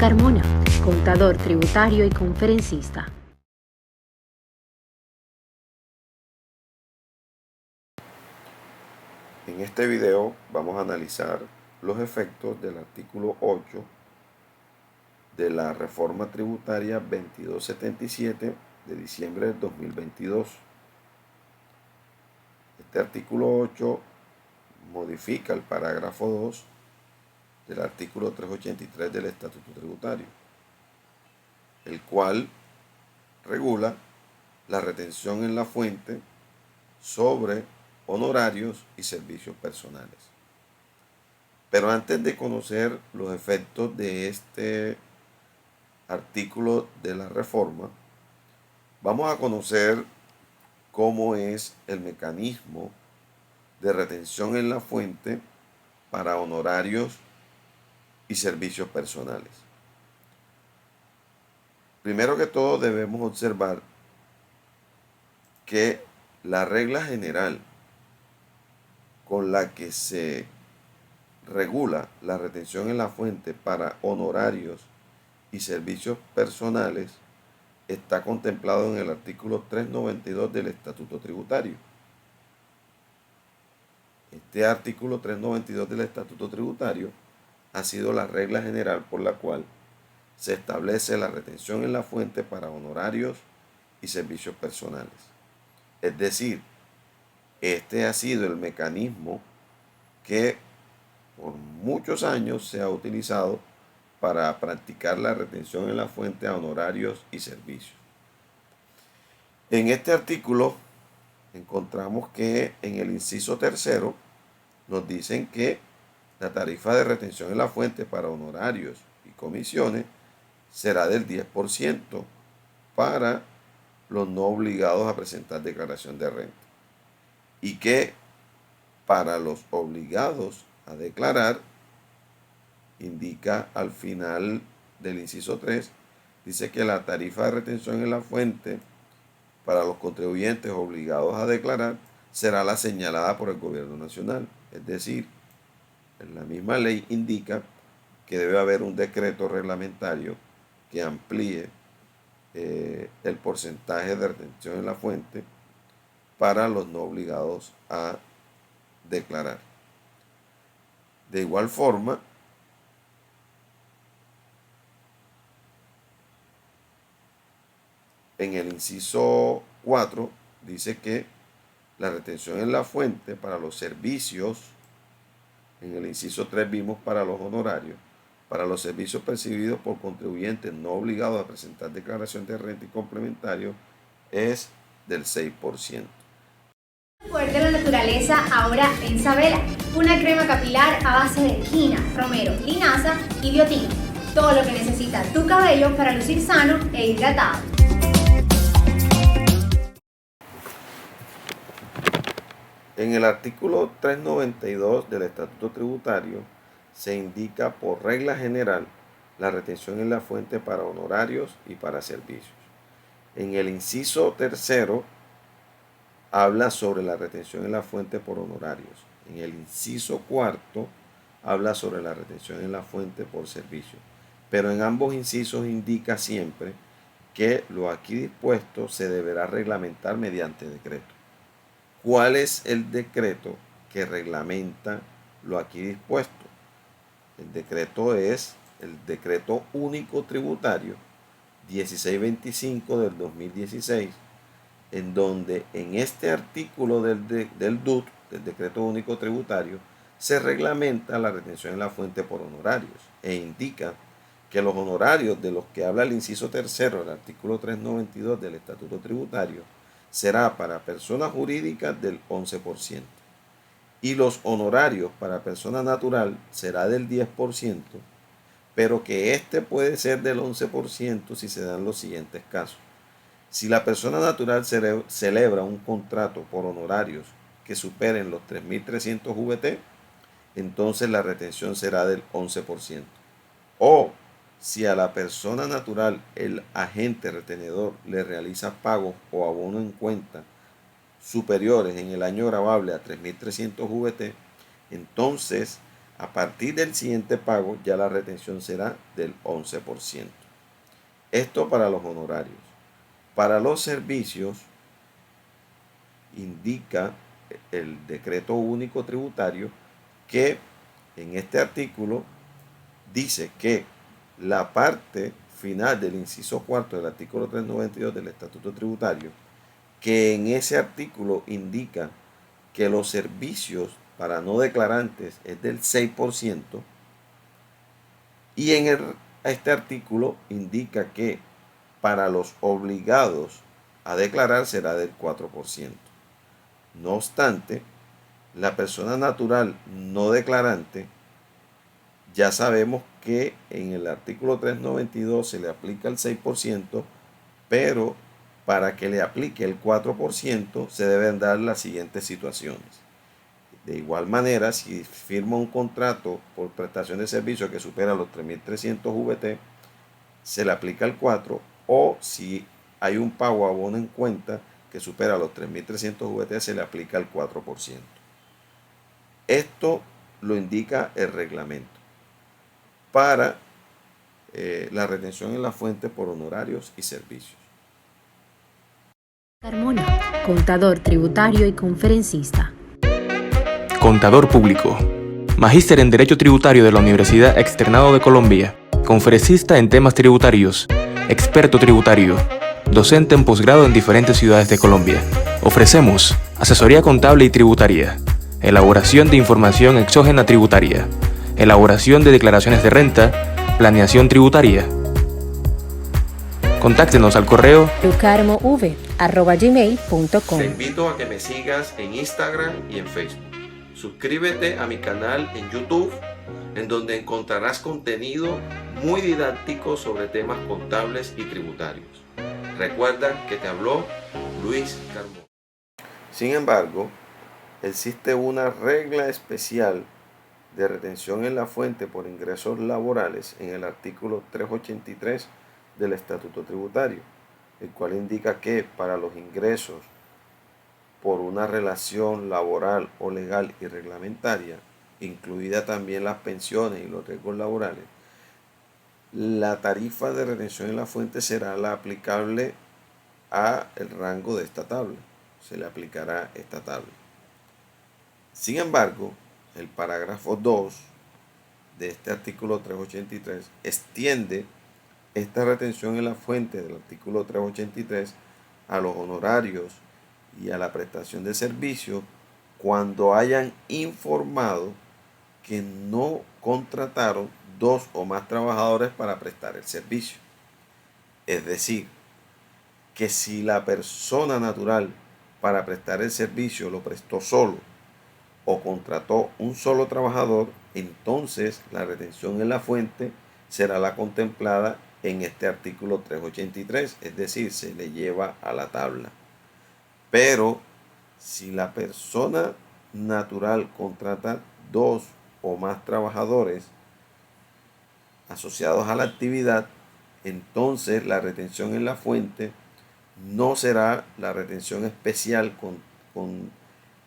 Carmona, contador tributario y conferencista. En este video vamos a analizar los efectos del artículo 8 de la reforma tributaria 2277 de diciembre del 2022. Este artículo 8 modifica el parágrafo 2 del artículo 383 del Estatuto Tributario, el cual regula la retención en la fuente sobre honorarios y servicios personales. Pero antes de conocer los efectos de este artículo de la reforma, vamos a conocer cómo es el mecanismo de retención en la fuente para honorarios y servicios personales. Primero que todo debemos observar que la regla general con la que se regula la retención en la fuente para honorarios y servicios personales está contemplado en el artículo 392 del Estatuto Tributario. Este artículo 392 del Estatuto Tributario ha sido la regla general por la cual se establece la retención en la fuente para honorarios y servicios personales. Es decir, este ha sido el mecanismo que por muchos años se ha utilizado para practicar la retención en la fuente a honorarios y servicios. En este artículo encontramos que en el inciso tercero nos dicen que la tarifa de retención en la fuente para honorarios y comisiones será del 10% para los no obligados a presentar declaración de renta, y que para los obligados a declarar, indica al final del inciso 3, dice que la tarifa de retención en la fuente para los contribuyentes obligados a declarar será la señalada por el gobierno nacional. Es decir, en la misma ley indica que debe haber un decreto reglamentario que amplíe el porcentaje de retención en la fuente para los no obligados a declarar. De igual forma, en el inciso 4 dice que la retención en la fuente para los servicios, en el inciso 3 vimos para los honorarios, para los servicios percibidos por contribuyentes no obligados a presentar declaración de renta y complementario, es del 6%. El poder de la naturaleza ahora en Sabela, una crema capilar a base de quina, romero, linaza y biotina. Todo lo que necesita tu cabello para lucir sano e hidratado. En el artículo 392 del Estatuto Tributario se indica por regla general la retención en la fuente para honorarios y para servicios. En el inciso tercero habla sobre la retención en la fuente por honorarios. En el inciso cuarto habla sobre la retención en la fuente por servicios. Pero en ambos incisos indica siempre que lo aquí dispuesto se deberá reglamentar mediante decreto. ¿Cuál es el decreto que reglamenta lo aquí dispuesto? El decreto es el Decreto Único Tributario 1625 del 2016, en donde en este artículo del DUT, del Decreto Único Tributario, se reglamenta la retención en la fuente por honorarios e indica que los honorarios de los que habla el inciso tercero del artículo 392 del Estatuto Tributario será para personas jurídicas del 11% y los honorarios para persona natural será del 10%, pero que este puede ser del 11% si se dan los siguientes casos. Si la persona natural celebra un contrato por honorarios que superen los 3.300 VT, entonces la retención será del 11%. O si a la persona natural el agente retenedor le realiza pagos o abono en cuenta superiores en el año gravable a 3.300 VT, entonces A partir del siguiente pago ya la retención será del 11%. Esto para los honorarios. Para los servicios indica el decreto único tributario que en este artículo dice que la parte final del inciso cuarto del artículo 392 del Estatuto Tributario, que en ese artículo indica que los servicios para no declarantes es del 6%, y en este artículo indica que para los obligados a declarar será del 4%. No obstante, la persona natural no declarante, ya sabemos que en el artículo 392 se le aplica el 6%, pero para que le aplique el 4% se deben dar las siguientes situaciones. De igual manera, si firma un contrato por prestación de servicio que supera los 3.300 VT, se le aplica el 4%, o si hay un pago a abono en cuenta que supera los 3.300 VT, se le aplica el 4%. Esto lo indica el reglamento. Para la retención en la fuente por honorarios y servicios. Carmona, contador tributario y conferencista. Contador público. Magíster en Derecho Tributario de la Universidad Externado de Colombia. Conferencista en temas tributarios. Experto tributario. Docente en posgrado en diferentes ciudades de Colombia. Ofrecemos asesoría contable y tributaria. Elaboración de información exógena tributaria. Elaboración de declaraciones de renta. Planeación tributaria. Contáctenos al correo lucarmov@gmail.com. Te invito a que me sigas en Instagram y en Facebook. Suscríbete a mi canal en YouTube, en donde encontrarás contenido muy didáctico sobre temas contables y tributarios. Recuerda que te habló Luis Carmona. Sin embargo, existe una regla especial de retención en la fuente por ingresos laborales en el artículo 383 del Estatuto Tributario, el cual indica que para los ingresos por una relación laboral o legal y reglamentaria, incluida también las pensiones y los riesgos laborales, la tarifa de retención en la fuente será la aplicable a el rango de esta tabla. Se le aplicará esta tabla. Sin embargo, el parágrafo 2 de este artículo 383 extiende esta retención en la fuente del artículo 383 a los honorarios y a la prestación de servicios cuando hayan informado que no contrataron 2 o más trabajadores para prestar el servicio. Es decir, que si la persona natural para prestar el servicio lo prestó solo o contrató un solo trabajador, entonces la retención en la fuente será la contemplada en este artículo 383, es decir, se le lleva a la tabla. Pero si la persona natural contrata 2 o más trabajadores asociados a la actividad, entonces la retención en la fuente no será la retención especial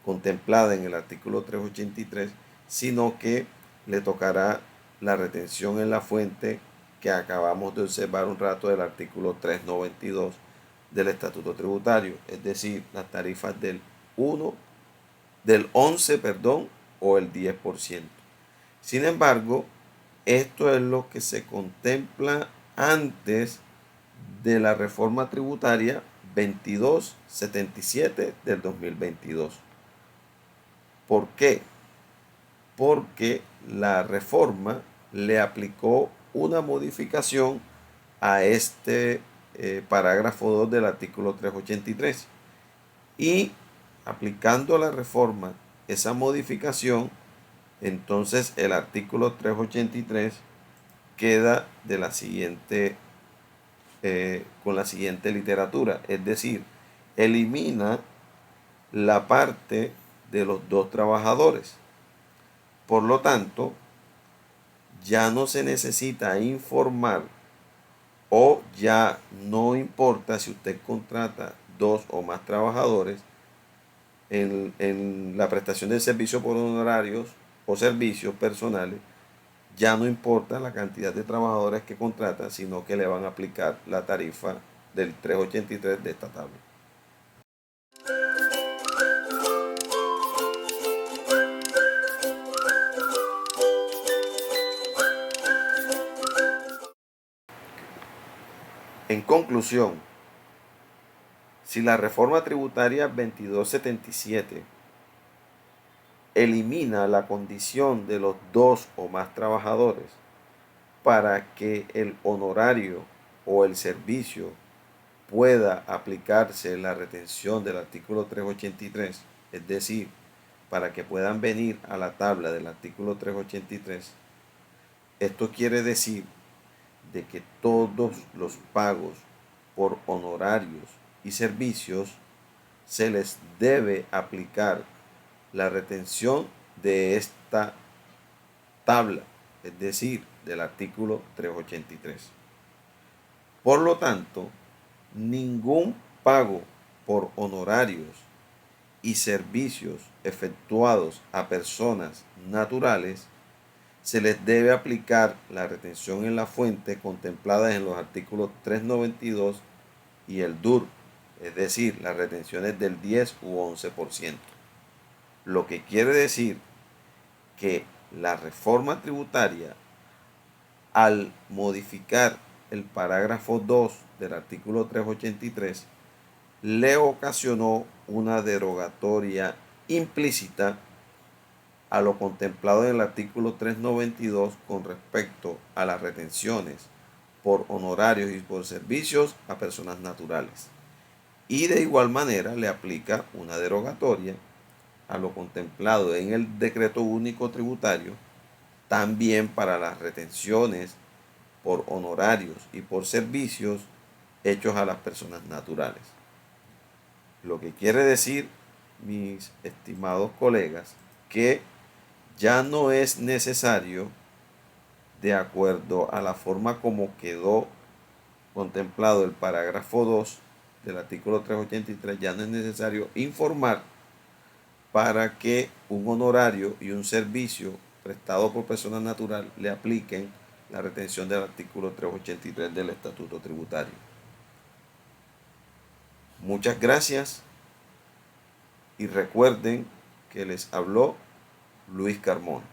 contemplada en el artículo 383, sino que le tocará la retención en la fuente que acabamos de observar un rato del artículo 392 del Estatuto Tributario, es decir, las tarifas del 11, o el 10%. Sin embargo, esto es lo que se contempla antes de la reforma tributaria 2277 del 2022. ¿Por qué? Porque la reforma le aplicó una modificación a este parágrafo 2 del artículo 383, y aplicando la reforma esa modificación, entonces el artículo 383 queda de la siguiente con la siguiente literatura, es decir, elimina la parte de los 2 trabajadores. Por lo tanto, ya no se necesita informar, o ya no importa si usted contrata 2 o más trabajadores en la prestación de servicio por honorarios o servicios personales, ya no importa la cantidad de trabajadores que contratan, sino que le van a aplicar la tarifa del 383 de esta tabla. En conclusión, si la reforma tributaria 2277 elimina la condición de los 2 o más trabajadores para que el honorario o el servicio pueda aplicarse la retención del artículo 383, es decir, para que puedan venir a la tabla del artículo 383, esto quiere decir de que todos los pagos por honorarios y servicios se les debe aplicar la retención de esta tabla, es decir, del artículo 383. Por lo tanto, ningún pago por honorarios y servicios efectuados a personas naturales se les debe aplicar la retención en la fuente contemplada en los artículos 392 y el DUR, es decir, las retenciones del 10 u 11%. Lo que quiere decir que la reforma tributaria, al modificar el parágrafo 2 del artículo 383, le ocasionó una derogatoria implícita a lo contemplado en el artículo 392 con respecto a las retenciones por honorarios y por servicios a personas naturales. Y de igual manera le aplica una derogatoria a lo contemplado en el decreto único tributario también para las retenciones por honorarios y por servicios hechos a las personas naturales. Lo que quiere decir, mis estimados colegas, que ya no es necesario, de acuerdo a la forma como quedó contemplado el parágrafo 2 del artículo 383, ya no es necesario informar para que un honorario y un servicio prestado por persona natural le apliquen la retención del artículo 383 del Estatuto Tributario. Muchas gracias y recuerden que les habló Luis Carmona.